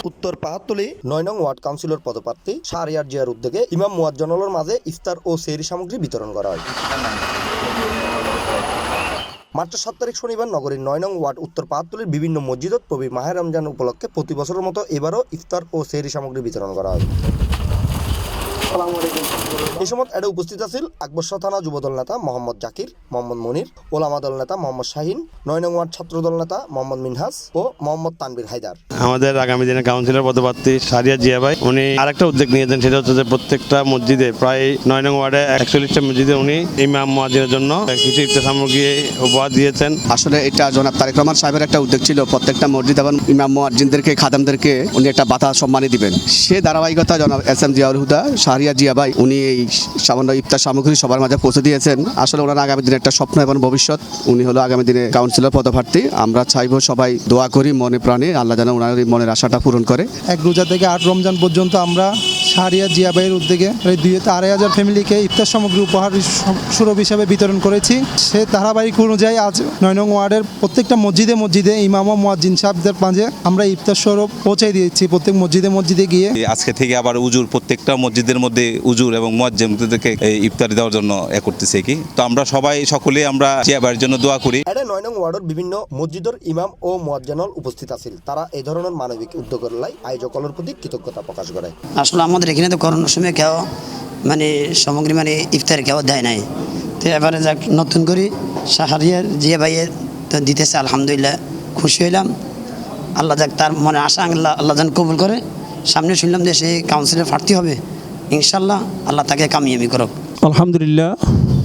উত্তর পাহাড়তলী ৯ নং ward councillor পদপ্রার্থী শাহরিয়ার জিয়ার উদ্যোগে ইমাম মুয়াজ্জনুলের মাঝে ইফতার ও সেহরি সামগ্রী বিতরণ করা হয়। মার্চ ৭ তারিখ শনিবার নগরীর ৯ নং ওয়ার্ড উত্তর পাহাড়তলীর বিভিন্ন মসজিদত পবিত্র মাহে রমজান উপলক্ষে প্রতি বছরের মতো এবারও ইফতার ও সেহরি সামগ্রী বিতরণ করা হয়। এই সময় এতে উপস্থিত আছেন আকবরশাহ থানা যুবদল নেতা মোহাম্মদ জাকির, মোহাম্মদ মনির, ওলামা দল নেতা মোহাম্মদ শাহিন, ৯ নং ওয়ার্ড ছাত্রদল নেতা মোহাম্মদ মিনহাস ও মোহাম্মদ তানবীর হায়দার। আমাদের আগামী দিনে কাউন্সিলর পদপ্রার্থী শাহরিয়ার জিয়া ভাই উনি আরেকটা উদ্যোগ নিয়েছেন, সেটা হচ্ছে যে প্রত্যেকটা মসজিদে প্রায় ৯ নং ওয়ার্ডে ৪১টা মসজিদে উনি ইমাম মুয়াজ্জিনের জন্য কিছু ইফতার সামগ্রী উপহার দিয়েছেন। আসলে এটা জনাব তারেক রহমান সাহেবের একটা উদ্যোগ ছিল, প্রত্যেকটা মসজিদ এবং ইমাম মুয়াজ্জিনদেরকে খাদেমদেরকে উনি একটা ভাতা সম্মানী দিবেন। সে ধারাবাহিকতা জনাব এস.এম. জিয়াউল হুদা শাহরিয়ার জিয়া ভাই উনি এই সামান্য ইফতার সামগ্রী সবার মাঝে পৌঁছে দিয়েছেন। আসলে ওনার আগামী দিনে একটা স্বপ্ন এবং ভবিষ্যৎ, উনি হলো আগামী দিনে কাউন্সিলর পদপ্রার্থী। আমরা চাইবো সবাই দোয়া করি মনে প্রাণে, আল্লাহ যেন ওনার মনের আশাটা পূরণ করে। ১ রোজা থেকে ৮ রমজান পর্যন্ত আমরা শাহরিয়ার জিয়া ভাইয়ের উদ্যোগে ২-২.৫০০ ফ্যামিলিকে ইফতার সামগ্রী উপহার স্বরূপ হিসাবে বিতরণ করেছি। সে ধারাবাহিক অনুযায়ী আজ ৯ নং ওয়ার্ডের প্রত্যেকটা মসজিদে ইমাম ও মুয়াজ্জিন সাহেবদের মাঝে আমরা ইফতার স্বরূপ পৌঁছে দিয়েছি। প্রত্যেক মসজিদে গিয়ে আজকে থেকে আবার উজুর প্রত্যেকটা মসজিদের মধ্যে উজুর এবং মুয়াজ্জিনদেরকে ইফতার দেওয়ার জন্য করতেছে কি। তো আমরা সকলে আমরা জিয়া ভাইয়ের জন্য দোয়া করি। এতে ৯ নং ওয়ার্ডের বিভিন্ন মসজিদের ইমাম ও মুয়াজ্জিনুল উপস্থিত আছেন। তারা এই ধরনের মানবিক উদ্যোগের লাই আয়োজকের প্রতি কৃতজ্ঞতা প্রকাশ করে। আসলে আমাদের এখানে তো করোনার সময় কেউ সামগ্রী ইফতার কেউ দেয় নাই, তো এবারে যাক নতুন করে শাহরিয়ার জিয়া ভাইয়ের তো দিতেছে, আলহামদুলিল্লাহ খুশি হইলাম। আল্লাহ যাক তার মনে আশা আল্লাহ যেন কবুল করে। সামনে শুনলাম যে সে কাউন্সিলর প্রার্থী হবে, ইনশাল্লাহ আল্লাহ তাকে কামিয়াবি করুক। আলহামদুলিল্লাহ,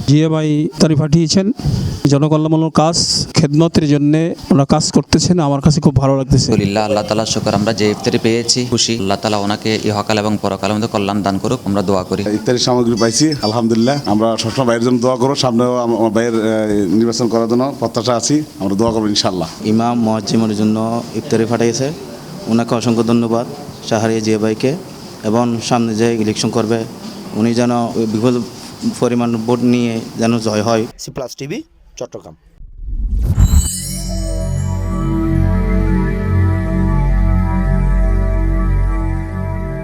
জিয়া ভাই তারি পাঠিয়েছেন জনকল্যাণমূলক কাজ, খেদমতের জন্য ওনারা কাজ করতেছেন, আমার কাছে খুব ভালো লাগতেছে। আল্লাহ তাআলার শুকর, আমরা যে ইফতারি পেয়েছি খুশি। আল্লাহ তাআলা ওনাকে ইহকাল এবং পরকালের মধ্যে কল্যাণ দান করুক, আমরা দোয়া করি। ইফতারি সামগ্রী পাইছি আলহামদুলিল্লাহ। আমরা সবসময় ভাইয়ের জন্য দোয়া করব, সামনেও আমার ভাইয়ের নির্বাচন করার জন্য প্রত্যাশা আছি, আমরা দোয়া করবো ইনশাআল্লাহ। ইমাম মুয়াজ্জিনের জন্য ইফতারি পাঠিয়েছে, ওনাকে অসংখ্য ধন্যবাদ শাহরিয়ার জিয়া ভাইকে। এবং সামনে যে ইলেকশন করবে উনি যেন বিপুল পরিমাণ ভোট নিয়ে যেন জয় হয়। C plus TV, Chittagong.